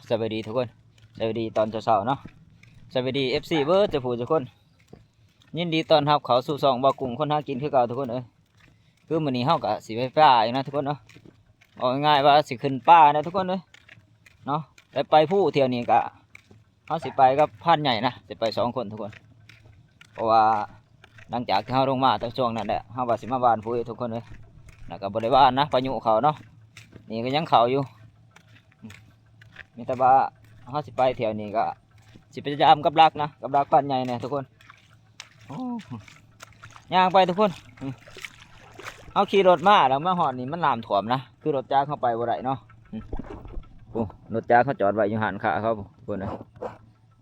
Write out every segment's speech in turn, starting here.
สวัสดีทุกคนสวัสดีตอนเช้าๆเนาะสวัสดี FC เบิร์ดจะผู้ทุกคนยินดีตอนรับเขาสู่2บ่าวกุ้งคนหากินคือเก่าทุกคนคือมื้อนี้เฮาก็สิไปป่าอีกนะทุกคนเนาะเอาง่ายๆว่าสิขึ้นป่านะทุกคนเนาะแต่ไปผู้เที่ยวนี้ก็เฮาสิไปกับพันใหญ่นะสิไป2คนทุกคนเพราะว่าหลังจากที่เฮาลงมาตอนช่วงนั้นแหละเฮาว่าสิมาบ้านผู้ทุกคนแล้วก็บ่ได้บ้านนะพายุเขาเนาะนี่ก็ยังเขาอยู่มีแต่ว่าเขาสิไปแถวนี้ก็สิพยายามกับรักนะกับรักปั้นใหญ่เนี่ยทุกคนย่างไปทุกคนเอาขี่รถมาแล้วมาหอดนี่มันน้ำท่วมนะคือรถจ้าเข้าไปบ่ได้เนาะรถจ้าเขาจอดไว้อยู่หันขาเขาทุกคน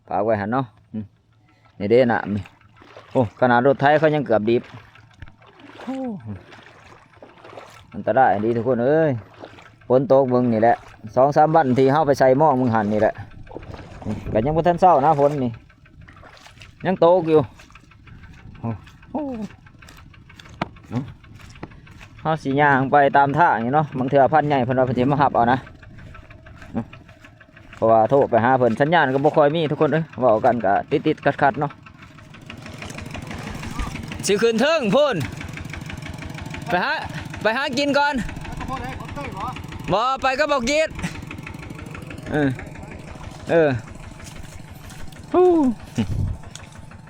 ฝากไว้หันเนาะนี่เด้น่ะขนาดรถไทยเขายังเกือบดิบอันตรายดีทุกคนเอ้ยฝนตกมึงนี่แหละ2-3 วันที่เข้าไปใส่หม้อมึงหันนี่แหละก็ยังบ่ทันเศร้านะฝนนี่ยังตกอยู่เขาสีย่างไปตามท่าอย่างนี้เนาะบางเถื่อพันใหญ่เพิ่นว่าเพิ่นสิมาหับเอานะเพราะว่าโทรไปหาเพิ่นสัญญาณก็บ่ค่อยมีทุกคนเว้ากันก็ติดๆขัดๆเนาะสิขึ้นเทิงพุ่นไปหากินก่อนบ่ไปก็บอกกีด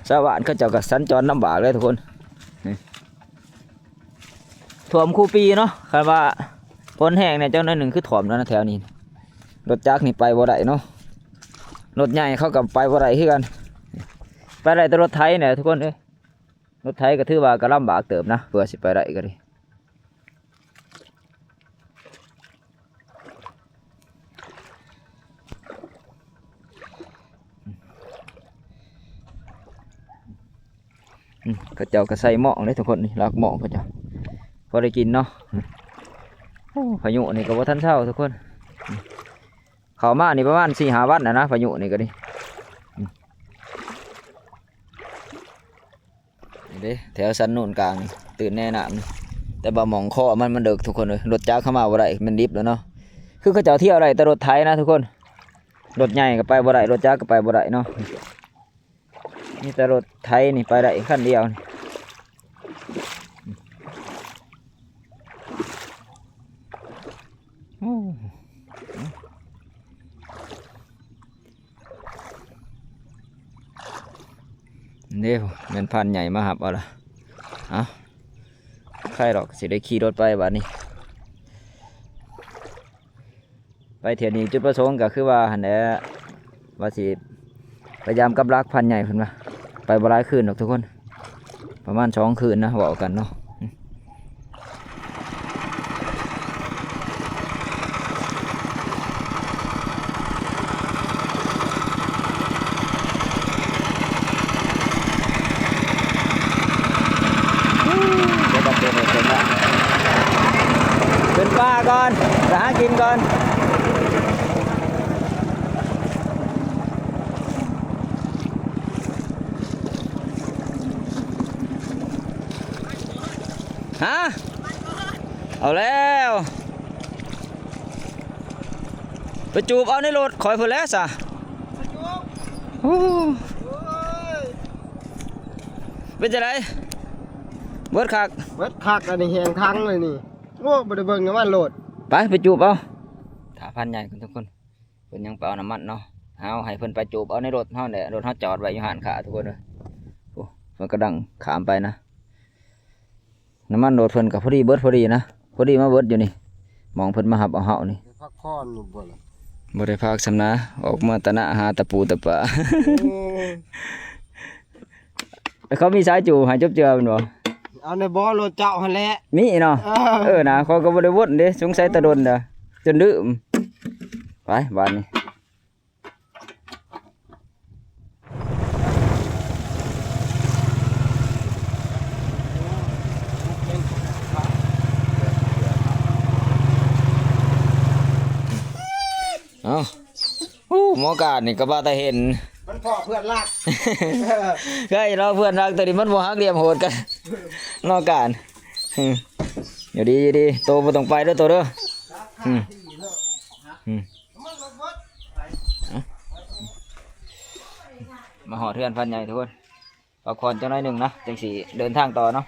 ชาวบ้านเขาเจ้าก็สัญจรลำบากเลยทุกคนถ่วมคู่ปีเนาะคำว่าฝนแห้งเนี่ยเจ้าหน้าหนึ่งคือถ่วมแล้วนะแถวนี้รถจักรนี่ไปบ่ได้เนาะรถใหญ่เขากับไปบ่ได้คือกันไปได้แต่รถไถเนี่ยทุกคนรถไถก็ถือว่าก็ลำบากเติบนะเพื่อสิไปได้ก็ดีก็เจ้าก็ใส่หม้อเลยทุกคนนี่รักหม้อก็เจ้าพอได้กินเนาะพายุนี่ก็ว่าท่านเช่าทุกคนเขามานี่ประมาณ4-5 วันนะพายุนี่ก็ดินี่เด้แถวสันนูนกลางตื่นแน่นอนแต่บ่มองข้อมันเดือดทุกคนเลยรถจักรเข้ามาบ่ได้มันดิบแล้วเนาะคือเขาเจ้าเที่ยวอะไรแต่รถไถนะทุกคนรถใหญ่ก็ไปบ่ได้รถจักรก็ไปบ่ได้เนาะนี่แต่รถไถนี่ไปได้ขั้นเดียวนี่เงินพันใหญ่มาหับเอาละใครหรอกสิได้ขี่รถไปบ้านนี้ไปเที่ยวนี้จุดประสงค์ก็คือว่าหันแหละว่าสิพยายามกับรักพันใหญ่เพิ่นว่าไปบ่หลายคืนหรอกทุกคนประมาณ2 คืนนะบอกกันเนาะขึ้นป้าก่อนจะหากินก่อนฮะเอาแล้วไปจูบเอาในรถคอยเพื่อแล้วสะเป็นจะไรเบิดคักอันนี้แหงทั้งเลยนี่โง่บริเบิงน้ำมันโหลดไปจูบเอาถ้าพันใหญ่ทุกคนเพิ่นยังไปเอาน้ำมันเนาะเอาให้เพิ่นไปจูบเอาในรถเฮาเนี่ยรถเฮาจอดไว้อยู่หันขาทุกคนเลยโอ้เพิ่นก็ดังขามไปนะน้ำมันโดดเพิ่นกับพอดีเบิดพอดีนะพอดีมาเบิดอยู่นี่มองเพิ่นมาหับเอาเฮานี่พักผ่อนอยู่บ่ล่ะบ่ได้พักสำนะออกมาตะนะหาตะปูตะปะเขามีสายจูหายจบเจือเป็นบ่เอาในบ่อรถเจ้าหั่นแหละมีเนาะนะเขาก็บ่ได้วนเด้สงสัยตะดนเด้อจนลืมไปบ้านนี้หมอกาดนี่ก็บ่ได้เห็นมันพ่อเพื่อนรักเฮ้ยเราเพื่อนรักตัวนี้มันบ่ฮักเหลี่ยมโหดกันนอกการอยู่ดีโตบ่ต้องไปเด้อโตเด้อ มาหอดเทือนพันใหญ่ทุกคนพักผ่อนจังน้อยหนึ่งนะจังสีเดินทางต่อเนาะ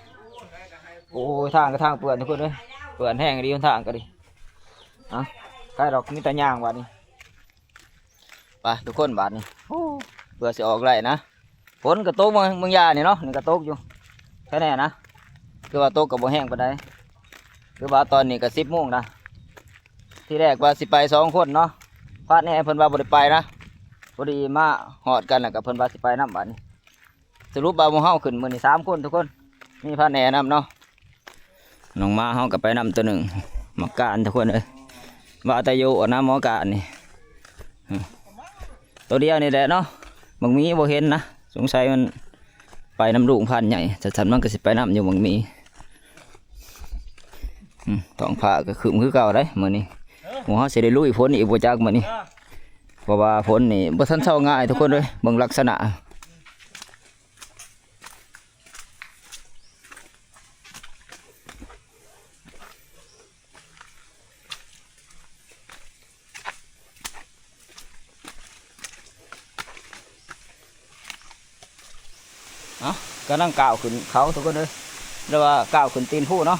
โอ้ยทางก็ทางเปื่อนทุกคนเลยเปื่อนแห้งดีทางก็ดีอ่ะใครดอกมีแต่ย่างบาดนี้ไปทุกคนบาดนี้เพื่อสิออกไรนะฝนกระตกเมืองยานี่เนาะนี่กระตกอยู่แค่นี้นะคือว่าตกกับบ่แห้งปานใดคือว่าตอนนี้ก็10 โมงนะที่แรกว่าสิไป2 คนเนาะพาดนี่เพิ่นว่าบ่ได้ไปนะพอดีมาหอดกันแล้วกับเพิ่นว่าสิไปน้ำบาดนี้สรุปว่าหมู่เฮาขึ้นมื้อนี้3 คนทุกคนมีพาดแหน่นำเนาะน้องมาเฮาก็ไปนำตัวหนึ่งหมอการทุกคนเลยว่าแต่อยู่นะหมอการนี่ตัวเดียวนี่แหละเนาะบางมีบ่เห็นนะสงสัยมันไปน้ำลูกพันใหญ่แต่ฉันมันก็สิไปน้ำอยู่บางมีท้องผ้าก็คือเก่าได้มื้อนี้หมู่เฮาสิได้ลุยฝนอีกบ่จักมื้อนี้เพราะว่าฝนนี่บ่ทันเซาง่ายทุกคนเลยเบิ่งลักษณะก็นั่งก้าวขึ้นเขาทุกคนเลยเรียกว่าก้าวขึ้นตีนผู้เนาะ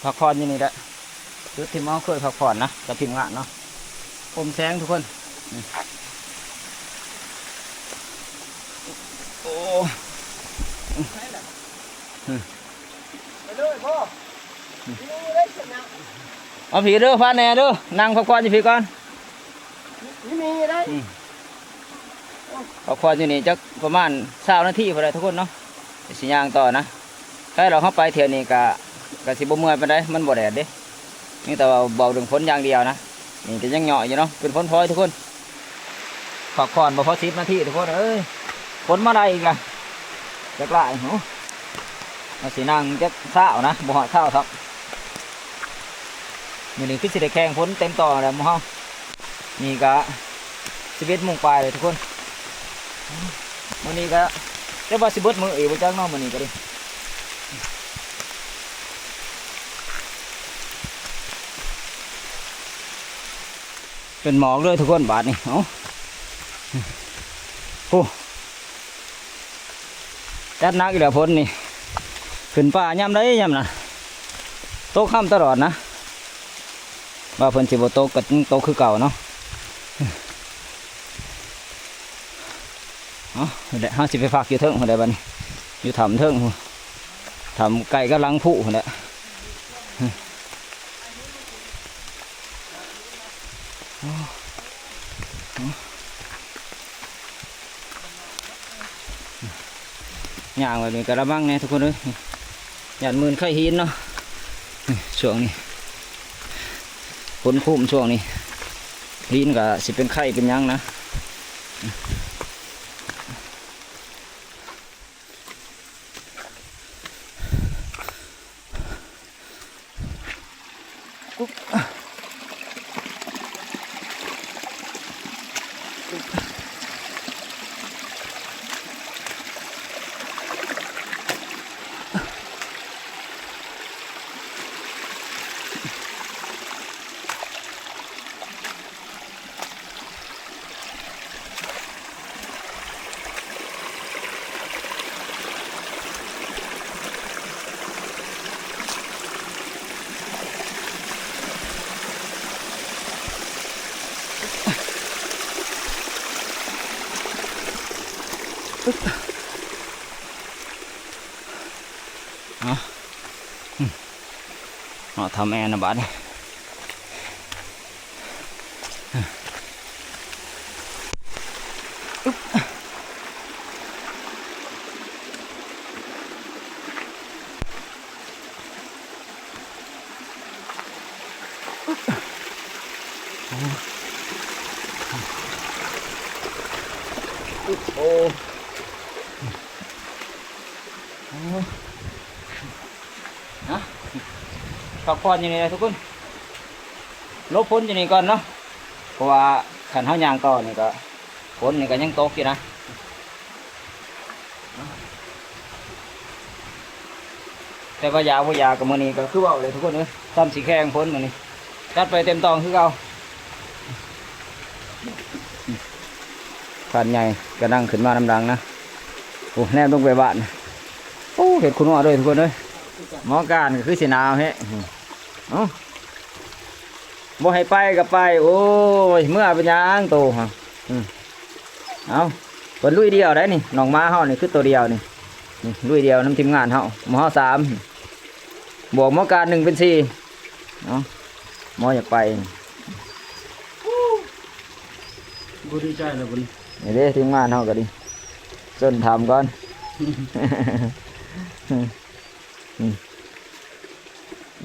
พักผ่อนอยู่นี่แหละจุดที่มอเคยพักผ่อนนะกับทีมงานเนาะอมแสงทุกคนโอ้เอาผีเด้อพาแน่เด้อนั่งพักผ่อนอยู่ผีก่อนมีได้พักผ่อนอยู่นี่จักประมาณ20 นาทีพอได้ทุกคนเนาะสิย่างต่อนะถ้าเราเข้าไปเที่ยวนี้กะสิบ่เมื่อยไปได้มันบ่แดดเด้นี่แต่ว่าเบาดึงฝนอย่างเดียวนะนี่จะยังเหยาะอยู่เนาะเป็นฝนพลอยทุกคนพักผ่อนบ่พอ10 นาทีทุกคนเอ้ยฝนมาได้อีกละจักหลายโหมาสินั่งจักเช้านะบ่ฮอดเช้าครับมื้อนี้คือสิได้แข่งฝนเต็มต่อแล้วหมู่เฮานี่ก็11 โมงปลายเลยทุกคนมื้อนี้ก็เรียกว่าสิเบิดมื้ออีกบ่จักเนาะมื้อนี้ก็ดิเป็นหมอกเลยทุกคนบาดนี่โอ้จัดนักอีกแล้วฝนนี่ขึ้นป่าย่ำได้ย่ำนะโตข้ามตลอดนะว่าเพิ่นสิบ่โตก็โตคือเก่าเนาะเดี๋ยวเราสิไปฝากอยู่เทิงคนใดบ้านี้อยู่ถ้ำเทิงถ้ำไก่กำลังผุคนใดย่างแบบนี้กระบังเนี่ยทุกคนเลยหยาดมือไข่หินเนาะช่วงนี้ฝนคุ้มช่วงนี้หินก็สิเป็นไข่เป็นยังนะทำแอนนะบ้านนี่โอ้นะพักผ่อนอย่างนี้เลยทุกคนลบพ้นอย่างนี้ก่อนเนาะเพราะว่า ขันเฮายางต่อนี่ก็ฝนนี่ก็ยังตกอยู่นะแต่ว่ายาว่ายากับมื้อนี้ก็คือเว้าเลยทุกคนเอ้ยซ้ำสิแข้งฝนมื้อนี้จัดไปเต็มตองคือเก่าผ่านใหญ่ก็นั่งขึ้นมาน้ำดังนะโอ้แนมลงไปบ้านโอ้เห็ดคุณหมอด้วยทุกคนเลยหมอการก็คือสีหนาวเฮ้เอ้าบ่ให้ไปก็ไปโอ้ยเมื่อเป็นหยังโตฮะเอาเปิดลุยเดียวได้นี่น้องม้าเฮานี่คือตัวเดียวนี่ลุยเดียวน้ำทีมงานเฮาหมอ3บวกหมอการ1เป็น4เนาะหมออยากไปบ่ดีใจแล้วบ่ นี่เด้ทีมงานเฮาก็ดิส้นทำก่อน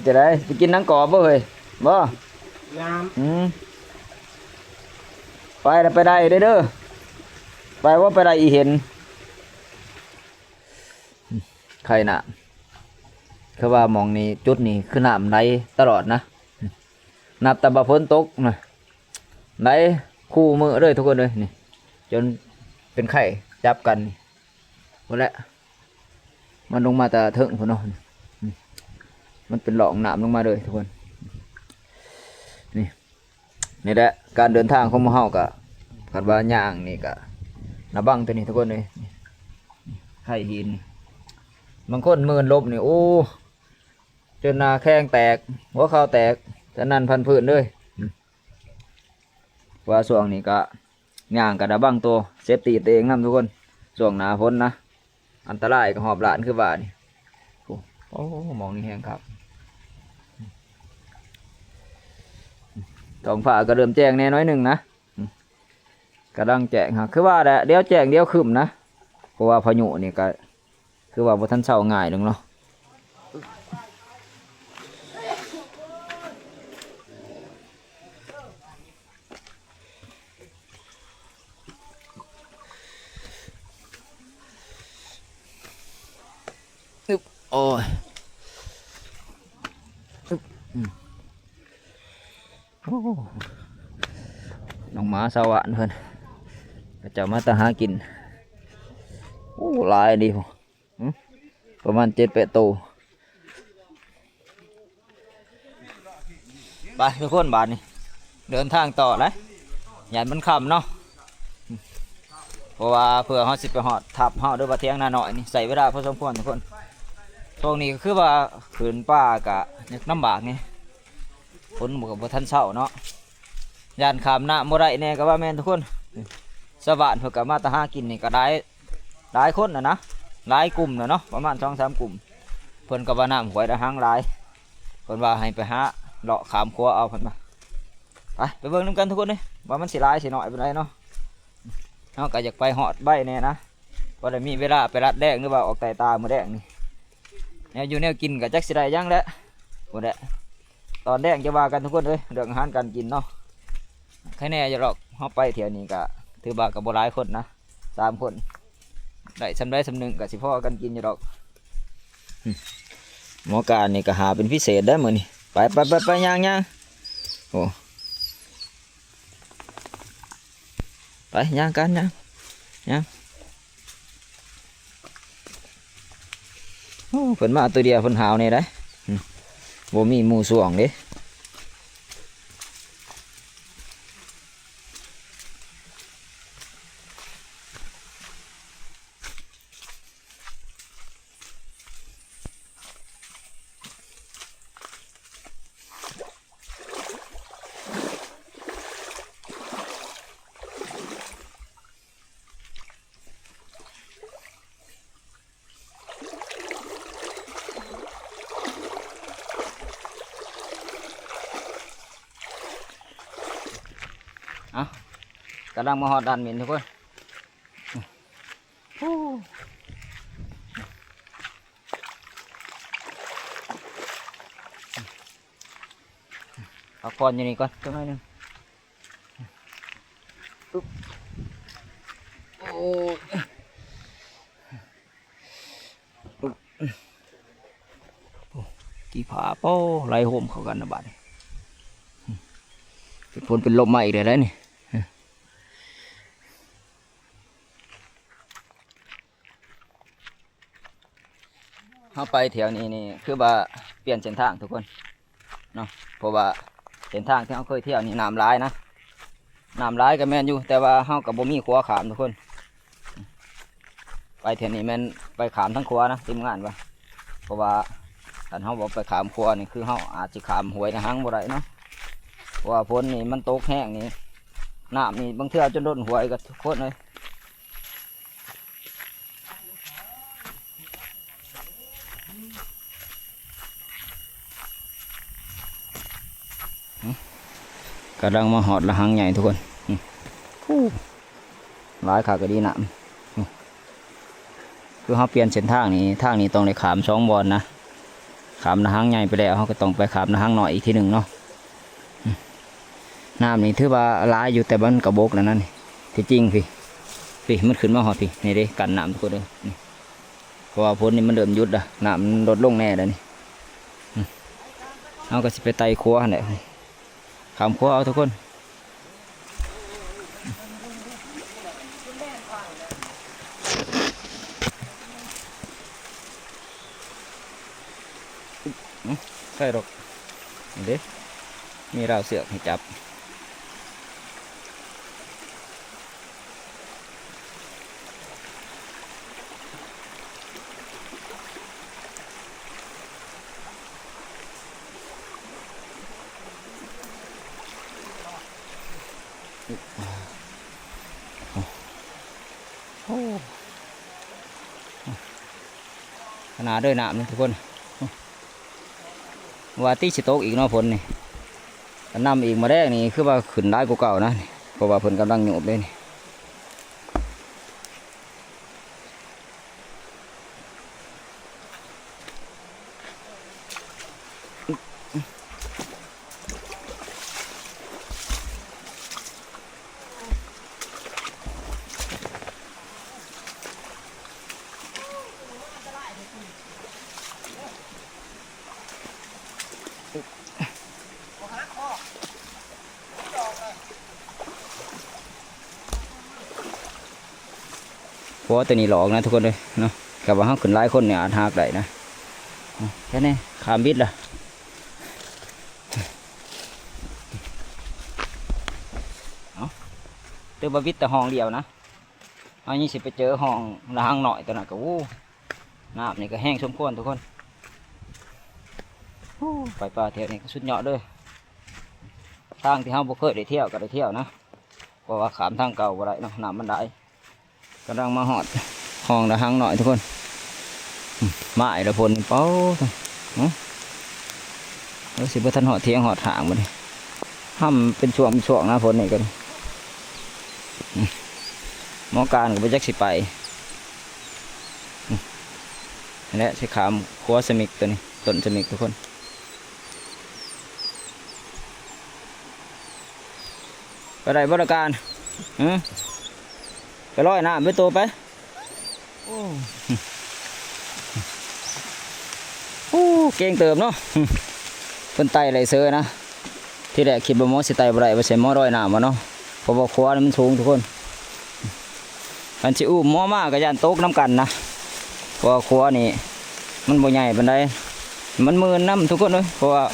จะได้ไปกินนังกรอบบ่เฮ้ยบ่ยามไปแล้วไปได้เด้อไปว่าไปได้อีเห็นใครน่ะคือว่ามองนี่จุดนี้คือน้ำไหลตลอดนะนับแต่บ่ฝนตกนะไหลคู่มือเลยทุกคนเลยนี่จนเป็นไข่จับกันนี่หมดแล้วมันลงมาแต่เถิงพุ่นเนาะมันเป็นหลองน้ำลงมาเลยทุกคนนี่แหละการเดินทางของหมู่เฮาก็คันว่าย่างนี่ก็ระบังตัวนี้ทุกคนเลยไข่หินบางคนมือลบนี่โอ้จนหน้าแข้งแตกหัวเข่าแตกฉะนั้นพันพื้นเลยว่าช่วงนี้ก็ย่างก็ระบังตัวเซฟตี้ตัวเองนำทุกคนช่วงหน้าฝนนะอันตรายกับหอบหลานคือว่านี่โอ้มองนี่แห้งครับท้องฟ้าก็เริ่มแจ้งแน่น้อยหนึ่งนะกำลังแจ้งฮะคือว่าแหละเดี๋ยวแจ้งเดี๋ยวขึ้นนะเพราะว่าพายุนี่ก็คือว่าบ่ทันเช้าง่ายนึงเนาะโอ้ยน้องหมาสวรรค์เพิ่นก็จะมาตะหากินโอ้หลายดีประมาณ7-8 ตัวไปทุกคนบาทนี่เดินทางต่อเลยหยันมันค่ำเนาะเพราะว่าเพื่อเฮาสิไปฮอดทับเฮาด้วยว่าเที่ยงนาหน่อยนี่ใส่เวลาพอสมควรทุกคนตรงนี้ก็คือว่าขืนป่ากะนึกลำบากนี่ฝนบ่ทันเช้าเนาะยานขามหน้าบ่ได้แน่ก็ว่าแม่นทุกคนสวรรค์เพิ่นก็มาตะหากินนี่ก็ได้หลายคนนะหลายกลุ่มเนาะประมาณ2-3 กลุ่มเพิ่นก็ว่าน้ำหวยได้หางหลายเพิ่นว่าให้ไปหาเลาะขามขัวเอาเพิ่นมาไปเบิ่งนำกันทุกคนเด้ว่ามันสิหลายสิน้อยเป็นไรเนาะเฮาก็อยากไปฮอดใบแน่นะบ่ได้มีเวลาไปรัดแดงหรือว่าออกไต่ตามื้อแดงนี่แนวอยู่แนวกินก็จักสิได้ยังแหละบ่ได้ตอนแดงจะว่ากันทุกคนเอ้ยเรื่องอาหารการกินเนาะใครแน่จะหรอกเฮาไปเที่ยวนี้ก็ถือว่าก็บ่หลายคนนะ3 คนได้สำได้สำนึงก็สิพอกันกินอยู่ดอกหมอการนี่ก็หาเป็นพิเศษได้มื้อนี้ไปย่างโอ้ไปย่างกันย่างโอ้เพิ่นมาตัวเดียวเพิ่นหาวนี่ได้บ่มีหมู่สวงเด้กำลังมาฮอดดันหมิ่นทุกคนเอาก่อนอยู่นี่ก่อนจังหน่อยนึงโอ้กี่ผาโป้ไล่โหมเข้ากันนะบัดเป็นฝนเป็นลมมาอีกเลยได้นี่ เข้าไปแถวนี้นี่คือว่าเปลี่ยนเส้นทางทุกคนเนาะเพราะว่าเส้นทางที่เขาเคยเที่ยวนี่น้ำร้ายนะน้ำร้ายก็แม่นอยู่แต่ว่าเขากับบ่มีขัวขามทุกคนไปแถวนี้แม่นไปขามทั้งขัวนะทีมงานว่าเพราะว่าถ้าเขาบอกไปขามขัวนี่คือเขาอาจจะขามหวยในห้างบ่ได้เนาะเพราะว่าฝนนี่มันตกแห้งนี่น้ำนี่บางเทื่อจนโดนหวยกับทุกคนเลยกำลังมาหอดละหังใหญ่ทุกคนร้ายขาก็ดีหนามคือเขาเปลี่ยนเส้นทางนี้ทางนี้ต้องได้ขาม2 บอนนะขามละหังใหญ่ไปแล้วเขาก็ต้องไปขามละหังหน่อยอีกทีหนึ่งเนาะน้ำนี่ถือว่าร้ายอยู่แต่มันกระบกแล้วนั่นที่จริงพี่มันขึ้นมาหอดพี่นี่เด้กันน้ำทุกคนเลยเพราะว่าพ้นนี่มันเริ่มยุดอะน้ำมันลดลงแน่เลยนี่เอาก็สิไปไต่ครัวแหละขามครัวเอาทุกคนใช่หรอกเด้มีราวเสือกให้จับขนาดด้วยน้ำนี่ทุกคนว่าตีสิโตกอีกเนาะฝนนี่น้ำอีกมาแรกนี่คือว่าขึ้นได้กว่าเก่านะเพราะว่าฝนกำลังหยุดเลยนี่เพราะว่าตัวนี้หลอกนะทุกคนเลยเนาะกับว่าเขาขึ้นหลายคนเนี่ยอาจหักได้นะแค่นี้ขามบิดล่ะเอาเจอบาบิดแต่ห้องเดียวนะเอานี่สิไปเจอห้องละหังหน่อยตัวนั้นก็วู้น้ำนี่ก็แห้งสมควรทุกคนไปป่าเที่ยวนี่ก็สุดยอดเลยทางที่เขาบ่เคยได้เที่ยวก็ได้เที่ยวนะเพราะว่าขามทางเก่าบ่ได้เนาะน้ำมันได้กำลังมาหอดห้องละหังหน่อยทุกคนไม้ละพลเป้าแล้วสิบ่ทันหอดเทียงหอดหางมันห้ามเป็นช่วงนะฝนนี่กันหมอการก็ไปจักสิไปและใช้ขามขัวสมิกตัวนี้ต้นสมิกทุกคนไปได้บริการไปลอยน้ำไปตัวไปเก่งเติมเนาะเป็นไตไหลเซอร์นะที่แรกคิดว่าหมอสิไตบ่ได้ว่าใส่หมอลอยน้ำมาเนาะเพราะว่าขัวมันสูงทุกคนอันชิอู้หมอมากกับยานโต๊กน้ำกันนะเพราะว่าขัวนี่มันบ่ใหญ่ปานใดมันมืนน้ำทุกคนเลยเพราะว่า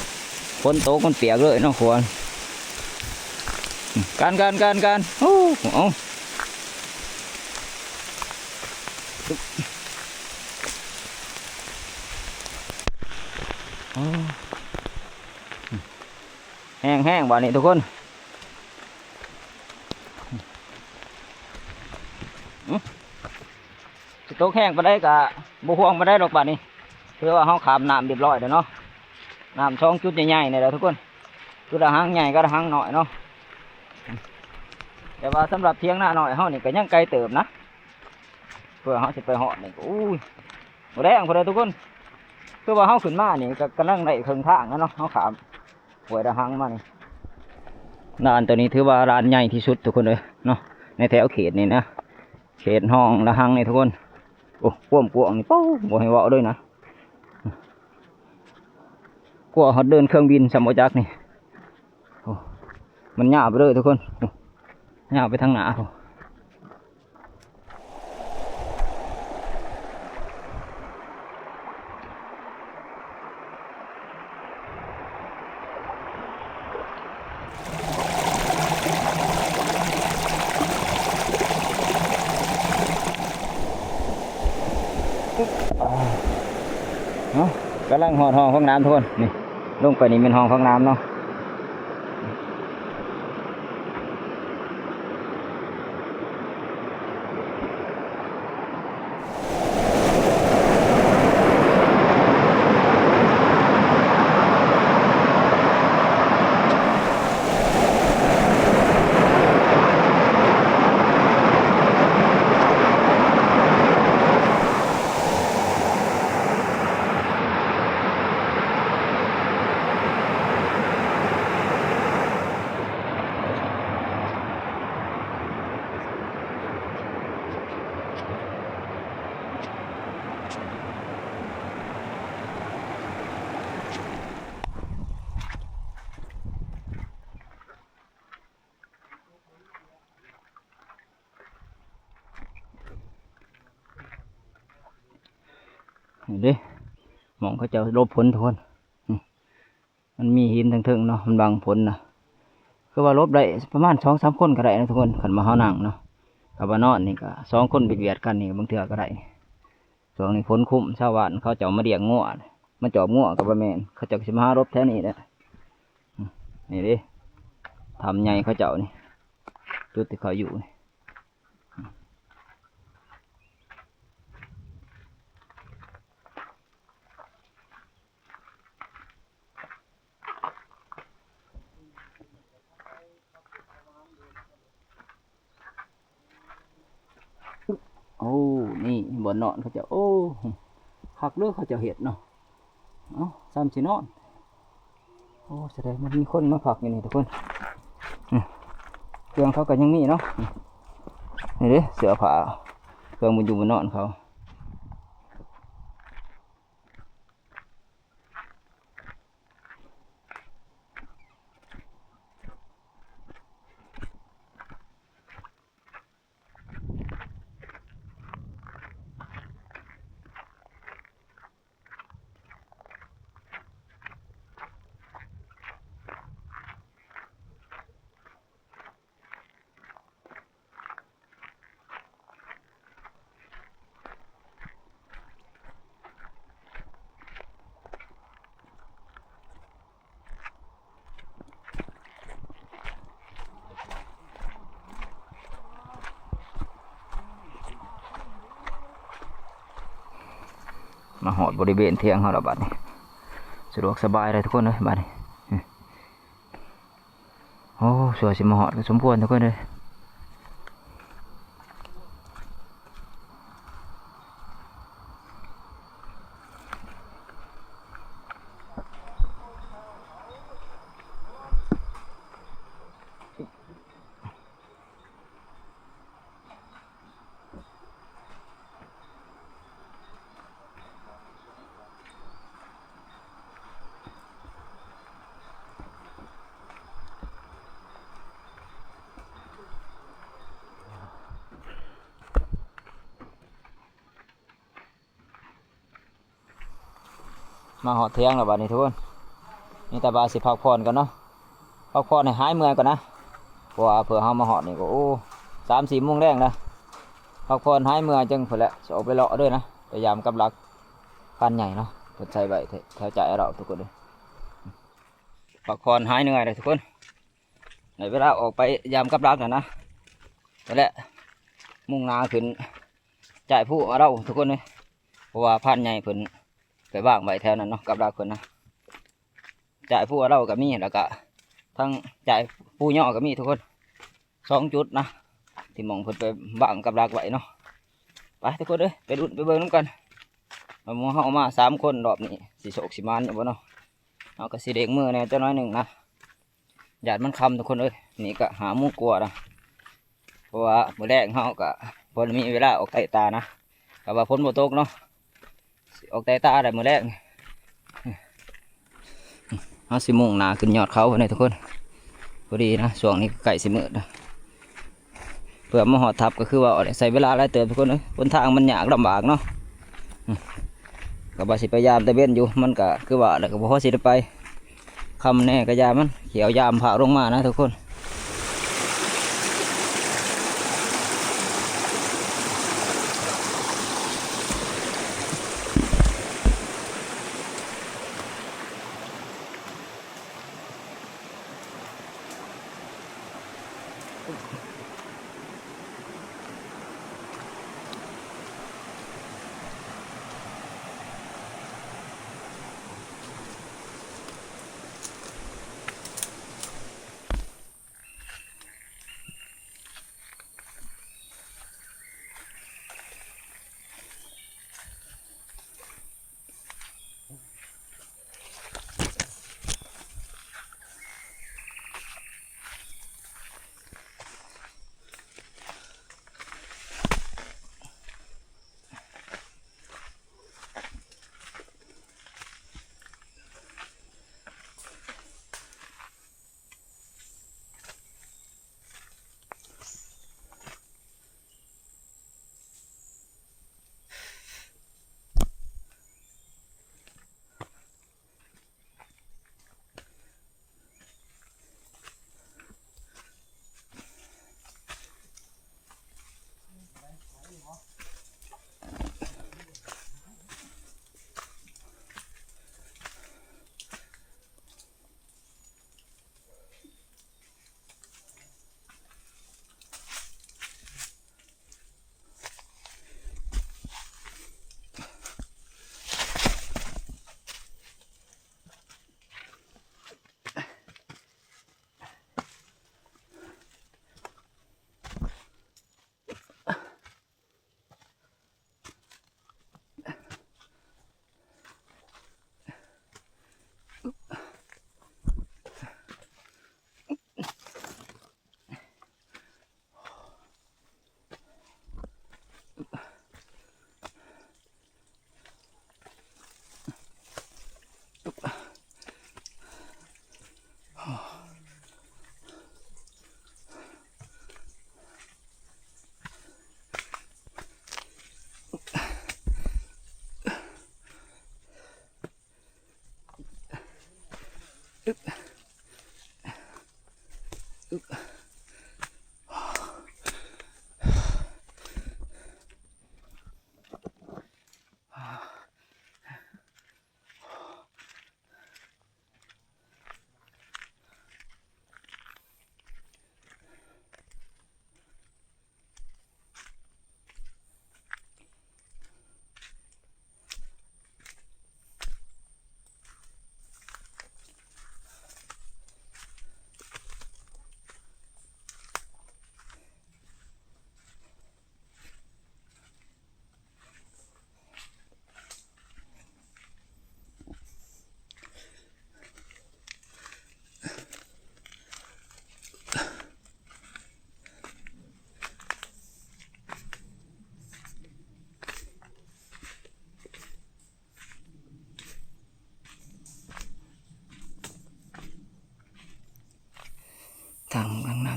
ฝนตกมันเปียกเลยเนาะขัวการโอ้โหแห้งบ่านี้ทุกคนสิตกแห้งไปได้กะบุห่วงไปได้ดอกบ่านี้คือว่าเขาขามน้ำเรียบร้อยแล้วเนาะน้ำช่องจุดใหญ่ๆนี่แหละทุกคนจุดละหังใหญ่ก็ละหังหน่อยเนาะแต่ว่าสำหรับเทียงหน้าหน่อยเขานี่ก็ยังไกลเติบนะเพื่อเขาจะไปเหาะนี่อุ้ยแรงพอดีทุกคนคือว่าเขาขึ้นมานี่ก็กำลังในเครื่องทางนะเนาะเขาขามหวยละหังมานี่ลานตัวนี้ถือว่าลานใหญ่ที่สุดทุกคนเลยเนาะในแถวเขตนี่นะเขตห้องละหังนี่ทุกคนโอ้กวงนี่เป้าบ่ให้เว้าด้วยนะกลัวเขาเดินเครื่องบินสมอจักนี่มันหยาบไปเลยทุกคนหยาบไปทางหนา ำลังหอดห้องน้ำทุกคนนี่ลงไปนี่เป็นห้องน้ำเนาะเห็นดิมองเขาจะลบผลทุกคนมันมีหินทั้งๆเนาะมันบังผลนะคือว่าลบได้ประมาณ2-3 คนก็ได้นะทุกคนขันมาเฮานั่งเนาะกับว่านอนนี่ก็2 คนเบียดกันนี่บางเทื่อก็ได้ช่วงนี้ฝนคุ้มชาวบ้านเขาจะมาเลี้ยงงัวมาจอบงัวกับแม่นเขาจะมาหารบแถวนี้แหละนี่ดิทำใหญ่เขาเจ้านี่จุดที่เขาอยู่นี่โอ้นี่บ่อนนอนเขาจะโอ้หักเลือกเขาจะเห็ดเนาะเอ้าซ้ำสินอนโอ้แสดงมันมีคนมาผักอยู่นี่ทุกคนเครื่องเขาก็ยังมีเนาะนี่ดิเสือผ้าเครื่องมันอยู่บนนอนเขามาหอดบริเวณเทียงเขาละบัดนี้สะดวกสบายเลยทุกคนเลยบัดนี้โอ้สวยสิมาหอดก็สมควรทุกคนเลยมาหอดเทียงแล้วบัดนี้ทุกคนนี่แต่บาสิพักผ่อนกันเนาะพักผ่อนให้หายเมื่อยก่อนนะเพราะว่าเผื่อเฮามาหอดนี่ก็โอ้3-4 โมงแรงนะพักผ่อนหายเมื่อยจังเผื่อแหละจะออกไปเลาะด้วยนะพยายามกับหลักพันใหญ่เนาะเพิ่นใส่ไว้แถวใจเราทุกคนเลยพักผ่อนหายเหนื่อยเลยทุกคนในเวลาออกไปยามกับหลักนะนั่นแหละมุ่งหน้าขึ้นจ่ายผู้เราทุกคนเลยเพราะว่าพันใหญ่เพิ่นไปบ้างไว้แถวนั้นเนาะกับเราคนนะจ่ายผู้เราก็มีแล้วก็ทั้งจ่ายผู้ย่อก็มีทุกคน2 จุดนะที่มองเพิ่นไปบ้างกับเราไว้เนาะไปทุกคนเลยไปดูไปเบิ่งน้ำกันเราเฮามา3 คนรอบนี้สิโศกสิมานอยู่บ่เนาะเอาก็สิเด็กมือเนี่ยจะน้อยหนึ่งนะหยาดมันคำทุกคนเลยนี่ก็หาหมู่กลัวนะเพราะว่ามื้อแรกเฮาก็พอมีเวลาออกไต่ตานะแต่ว่าฝนบ่ตกเนาะออกไต่ตาได้มื้อแรกเฮาสิมุ่งหน้าขึ้นยอดเขาเนี่ยทุกคนพอดีนะช่วงนี้ใกล้สิมืดนะเพื่อมาหอดทับก็คือว่าใส่เวลาหลายเติมทุกคนเลยบนทางมันยากลำบากเนาะก็บ่สิพยายามแต่เว้นอยู่มันก็คือว่าแล้วก็บ่พอสิได้ไปคำแน่ก็ยามันเขียวยามผ่าลงมานะทุกคน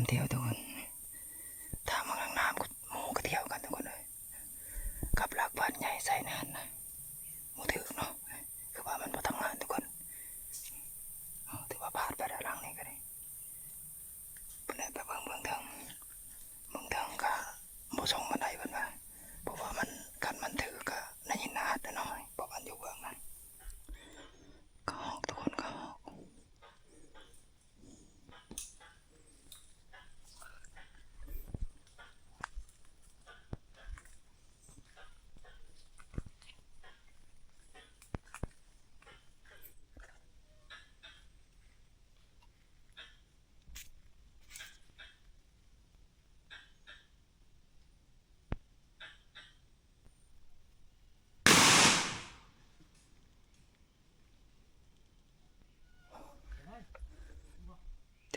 เที่ยวทุกคนถ้ามาข้างน้ำก็หมูก็เที่ยวกันทุกคนเลยกับหลักบ้านใหญ่ใส่นานนะหมูถือเนาะคือว่ามันพอทำงานทุกคนถือว่าพลาดไปแล้วหลังนี้ก็ได้เป็นไงไปเบิ่งเทิงก็บ่ส่งมาได้เพิ่นว่าเพราะว่ามันกันมันถือก็ในหินนาดน้อยเพราะมันอยู่เบื้องนั้นก็หอกทุกคนก็หอก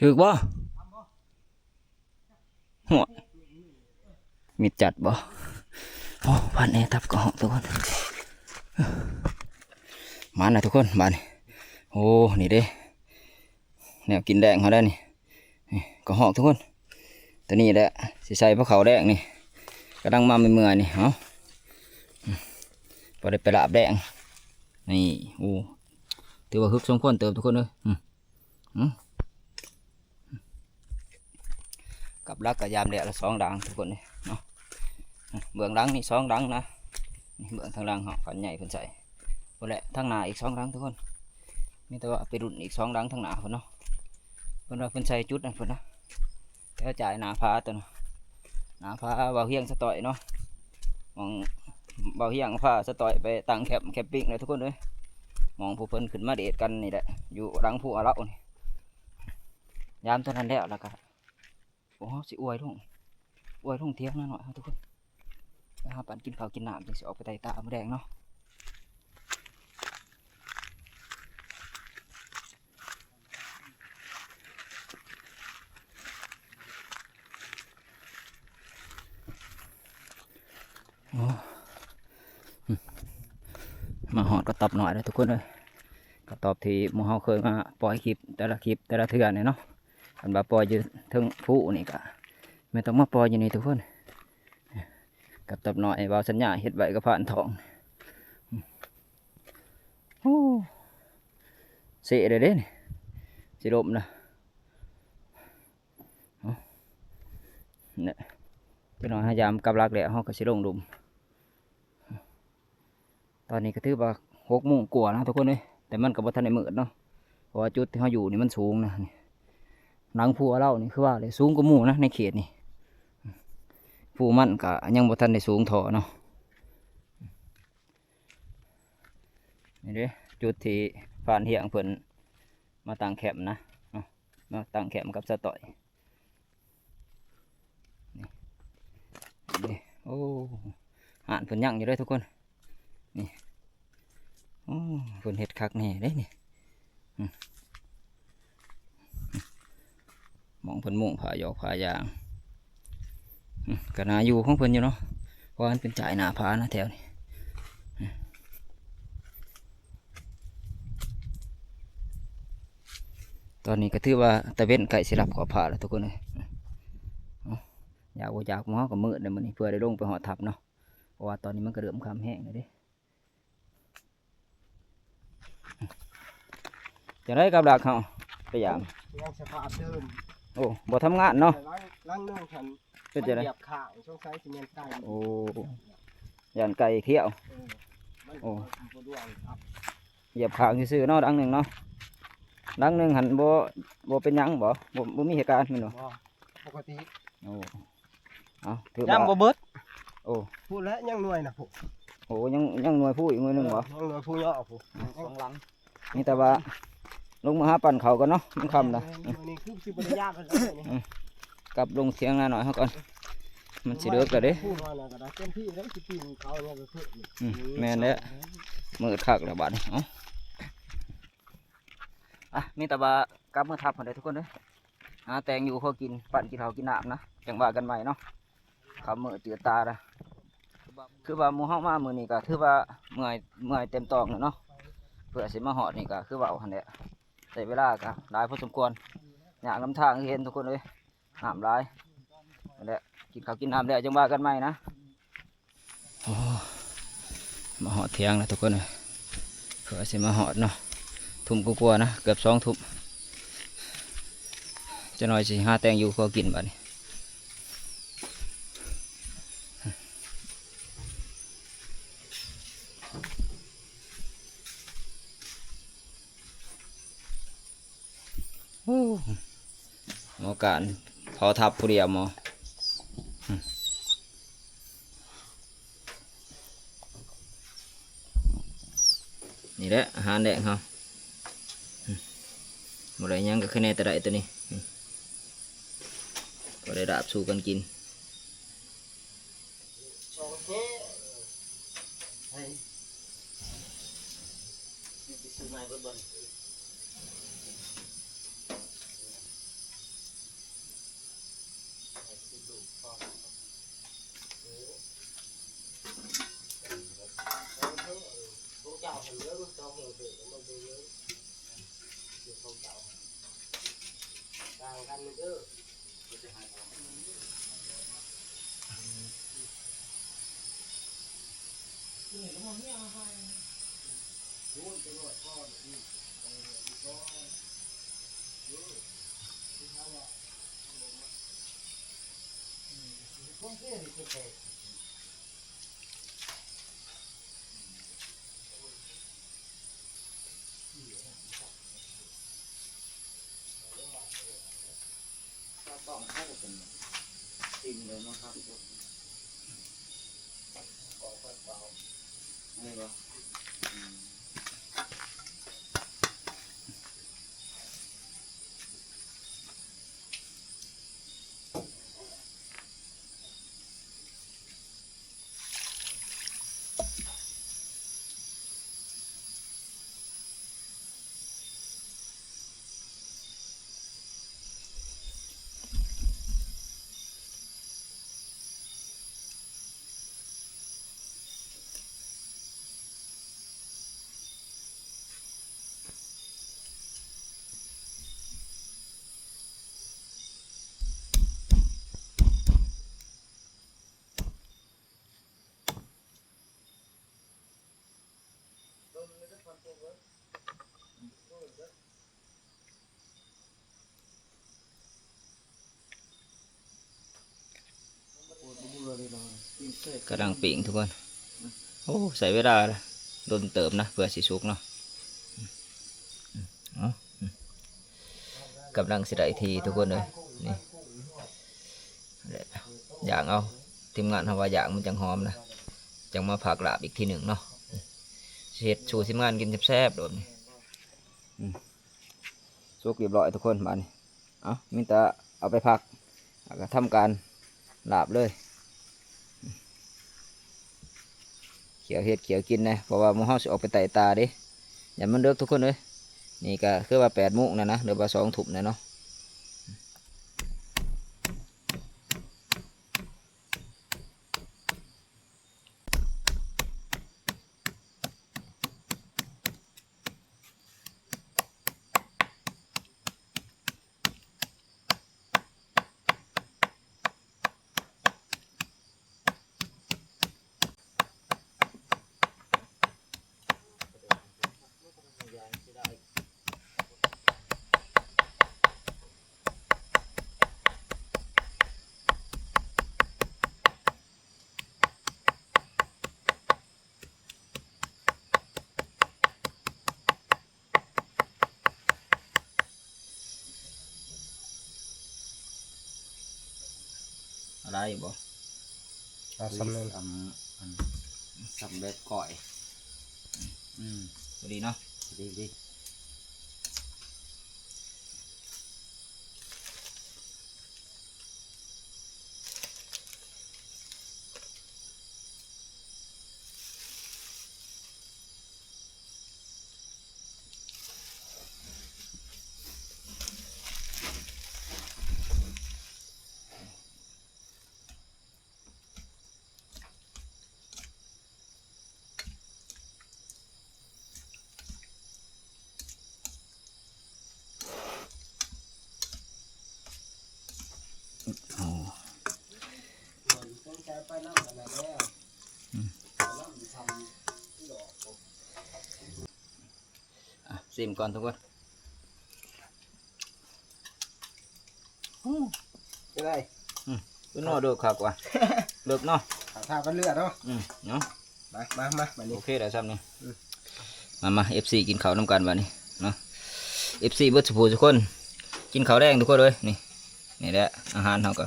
ถือบ่หัวมีจัดบ่โอ้บ้านแอทับก็หอกทุกคนมาหน่อยทุกคนบ้านโอ้นี่เด้แนวกินแดงเขาได้นี่ก็หอกทุกคนตัวนี้แหละสิใส่พวกเขาแดงนี่กระดังมาเมื่อยๆนี่เอาพอได้ไปลาบแดงนี่โอ้ถือว่าฮึกสมควรเติมทุกคนเลยกับรักกับยามเดียวละ2 ดังทุกคนเลยเนาะเบื้องดังนี่2 ดังนะเบื้องทางดังเขาขันใหญ่เพิ่นใส่พอแหละทางหน้าอีก2 ดังทุกคนนี่แต่ว่าไปรุ่นอีก2 ดังทางหน้าเพิ่นเนาะเพิ่นว่าเพิ่นใส่จุดนั่นเพิ่นนะแล้วจ่ายหน้าผาตัวนะหน้าผาเบาเฮียงสต่อยเนาะมองเบาเฮียงผาสต่อยไปตั้งแคมปิ้งเลยทุกคนเลยมองผู้เพิ่นขึ้นมาเดทกันนี่แหละอยู่รังผู้อาเรานี่ยามเท่านั้นแล้วล่ะครับโอ้สิอวยทุ่งเที่ยงนั่นหน่อยครับทุกคนนะครับปั่นกินข้าวกินน้ำจึงสิออกไปไต่ตาแดงเนาะมาหอดก็ตอบหน่อยเลยทุกคนเลยก็ตอบที่หมู่เฮาเคยมาปล่อยคลิปแต่ละเทื่อเนี่ยเนาะอันบ่ปล่อยอยู่ถึงผู้นี่ก็ไม่ต้องมาปล่อยอยู่นี่ทุกคนกับตอบหน่อยบ่าวสัญญาเฮ็ดไว้กับผ่านทองโอ้เสียเลยเด้นี่สิลมนะเนี่ยจะน้อยพยายามกับรักแหละเฮาก็สิลงดุมตอนนี้ก็ถือว่า6 โมงกว่านะทุกคนเลยแต่มันก็บ่ทันได้มืดเนาะเพราะว่าจุดที่เฮาอยู่นี่มันสูงนะหนังผัวเรานี่คือว่าเลยสูงกว่าหมู่นะในเขตนี่ผู้มันก็ยังบ่ทันได้สูงเท่าเนาะนี่เด้จุดที่ผ่านเฮียงเพิ่นมาตั้งแคมป์นะมาตั้งแคมป์กับสะต่อยนี่โอ้ห่านเพิ่นยังอยู่เลยทุกคนนี่โอ้เพิ่นเฮ็ดคักแน่เด้นี่มองเพิ่นมุ่งผายอกผายางก็น่าอยู่ของเพิ่นอยู่เนาะเพราะมันเป็นจ่ายหน้าผานะแถวนี้ตอนนี้ก็ถือว่าตะเว้นไก่สิรับขอผ่าแล้วทุกคนเลยอยากว่าอยากมอกับมืดเลยมันนี่เพื่อได้ลงไปหอทับเนาะเพราะว่าตอนนี้มันก็เริ่มคำแห้งเลยดิจะได้กับดักเขาไปอย่างยังสภาพเดิม โอ้บ่ทำงานเนาะล้างเรื่องฉัน เป็นจะได้ เหยียบข้างช่วงไซส์ซีเมนต์ไก่ โอ้ยันไก่เขี้ยวโอ้เหยียบขางซื่อๆเนาะดังหนึ่งเนาะดังหนึ่งหันบ่เป็นยังบ่มีเหตุการณ์มั้ยเนาะปกติโอ้เอาถือยังบ่เบิดโอ้พูดแล้วยังหน่วยนะผู้โอ้ยังหน่วยผู้อีกหน่วยหนึ่งบ่ยังหน่วยผู้ย่อผู้2 หลังนี่แต่ว่าลงมาหาปั่นเขากันเนาะมันคำนะนี่คือสิบริยากกันเลยกับลงเสียงหน่อยเขาก่อนมันสิเลิกแล้วเด้ผู้น้อยน่ะก็ได้เต็มที่แล้วสิปีนเขาเนี่ยก็คือแม่นเด้มือคักแล้วบาดนี้เอ้ามีแต่ว่ากลับมือทับคนใดทุกคนเลยแตงอยู่พอกินปั่นกินข้าวกินน้ำนะจังว่ากันใหม่เนาะขับมือเจือตาละคือว่าหมู่เฮามามื้อนี้ก็ถือว่าเมื่อยเต็มตองเนาะเพื่อสิมาหอดนี่ก็คือว่าหั่นแหละใช้เวลาก็หลายพอสมควรอยากนำทางเห็นทุกคนเลย น้ำลายนั่นแหละกินข้าวกินน้ำแล้วจังว่ากันใหม่นะโอ้มาหอดเที่ยงแล้วทุกคนเลยเผื่อสิมาหอดเนาะทุ่มกลัวๆนะเกือบ2 ทุ่มจะหน่อยสิหาแตงอยู่ก็กินบัดนี้หมอการพอทับผู้เดียวหมอนี่แหละอาหารแดงเขาหมดอะไรยังก็แค่ในแต่ใดตัวนี้ก็ได้ดาบสู้กันกินต้องเข้าเป็นสิ่งเลยนะครับนี่ก็กำลังปิ่งทุกคนโอ้ใส่เวลาโดนเติมนะเพื่อสิสุกเนาะกำลังสิได้ทีทุกคนเลยนี่อย่างเอาทีมงานทำว่าอย่างมันจังหอมนะจังมาผักลาบอีกทีหนึ่งเนาะเห็ดชูทีมงานกินแซ่บๆโดนสุกเรียบร้อยทุกคนมานี่เอามิตรเอาไปผักแล้วก็ทำการลาบเลยเขียวเห็ดเขียวกินนะเพราะว่าหมูเฮาสิออกไปไต่ตาดิอย่ามันเลิกทุกคนเลยนี่ก็คือว่า8 โมงนะหรือว่า2 ทุ่มนะเนาะอะไรบ่สำเร็จ สำเร็จก่อยดีเนาะดี ไปน้ำกันแล้ว ซิมก่อนทุกคน เป็นไร ก็นอดูคักว่ะ เลิกเนาะ ถ้ากันเลือดเนาะ เนาะ มาบัดนี้ โอเคได้ซ้ำนี่มา FC กินข้าวน้ำกันบัดนี้เนาะ FC เบิดสุภูทุกคนกินข้าวแดงทุกคนเลยนี่แหละอาหารเขาก็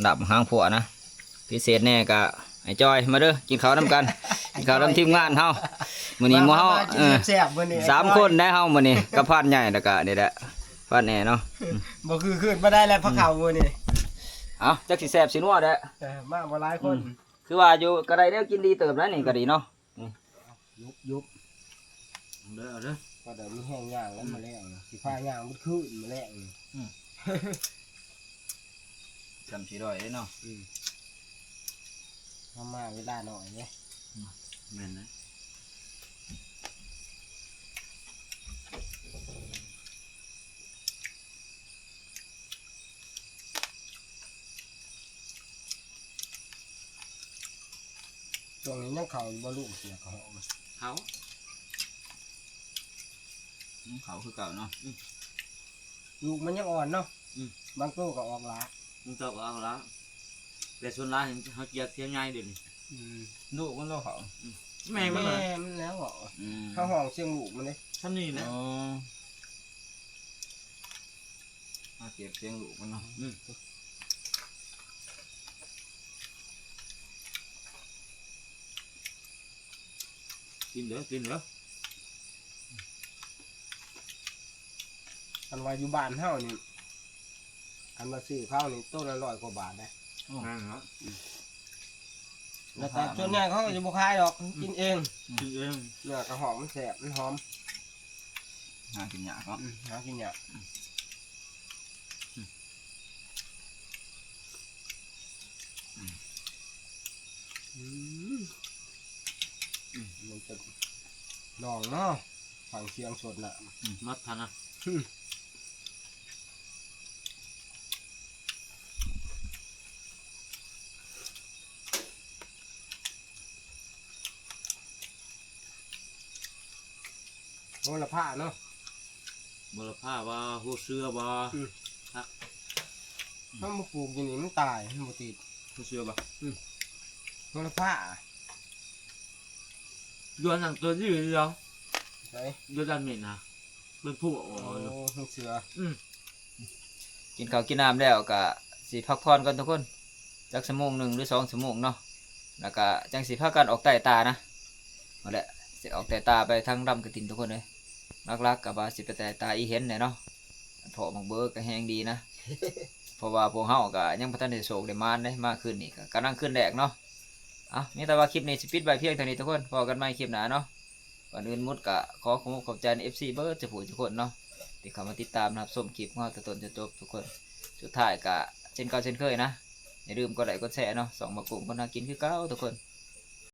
ดับหางผัวนะพิเศษแน่กะไอ้จอยมาเด้อกินข้าวน้ำกัน กินข้าวน้ำทีมงานเฮามื้อนี้หมู่เฮา แซ่บมื้อนี้ 3 คนได้เฮามื้อนี้กับพานใหญ่แล้วก็นี่แหละพานแหน่เนาะ บ่คือขึ้นบ่ได้แล้วพระเขามื้อนี้ เอาจักสิแซ่บสินัวเด้อ มาบ่หลายคน คือว่าอยู่ก็ได้เด้อกินดีเติบแล้วนี่ก็ดีเนาะ ยุบ เด้อเด้อ ก็เดี๋ยวมีแห้งย่างแล้วมาแล้วสิพาย่างมันขึ้นมาแล้ว จำสิได้เด้อเนาะ มาเวลาหน่อยเนี่ย แม่นนะ ช่วงนี้ยังเขาบ่ลูกเสียเขา เขาเขาคือเก่าเนาะ ลูกมันยังอ่อนเนาะบางตัวก็ออกหลา มึงตกเอาแล้วแต่ส่วนร้ายเขาเกียกเทียงง่ายเดี๋ยวนี้ ลูกมันเราเขา แม่ แม่ มัน มันแล้วเหรอเขาห้องเสียงลูกมันเลย ท่านนี่นะ อ๋อมาเก็บเสียงลูกมันเนาะ กินเด้อกินเด้อ อันว่าอยู่บ้านเฮานี่อันมาซื้อข้าวนี่ต้นละ100 กว่าบาทนะ นั่นเหรอ แล้วแต่ส่วนใหญ่เขาก็จะบ่ขายดอกกินเอง กินเอง เนื้อกระหอมมันแสบมันหอม หากินยากเนาะ หากินยากมันจะลองเนาะฟังเสียงสดน่ะ มัดทันนะ โหระพาเนาะ บลผ้าว่าหัวเสื้อว่า ถ้ามาปลูกอย่างนี้มันตายมันบ่ติด หัวเสื้อบ่ โหระพา ย้อนหนังตัวนี้อยู่ยัง ใช่ ย้อนดันเหม็นนะเป็นผู้อ๋อ โอ้ลูกเสือ กินข้าวกินน้ำแล้วก็สิพักผ่อนกันทุกคนจัก1 1 หรือ2 ชั่วโมงเนาะแล้วก็จังสิพากันออกใต้ตานะนั่นแหละสิออกใต้ตาไปทางดำกระตินทุกคนเลยลักๆกับว่าสิไปใต้ตาอีเห็นเนี่ยเนาะเพาะมังเบิกก็แห้งดีนะ เพราะว่าพวกเฮาก็ยังบ่ทันได้โศกได้มานได้มากขึ้นนี่ก็กำลังขึ้นแรกเนาะมีแต่ว่าคลิปนี้สิปิดไว้เพียงเท่านี้ทุกคนพอกันใหม่คลิปหน้าเนาะก่อนอื่นมุดก็ขอขอบใจ FC เบิร์ดจะผู้ทุกคนเนาะที่เข้ามาติดตามนะครับชมคลิปของเราแต่ต้นจนจบทุกคนสุดท้ายก็เช่นเก่าเช่นเคยนะอย่าลืมกดไลค์กดแชร์เนาะส่องมากลุ่มคนน่ากินคือเก่าทุกคน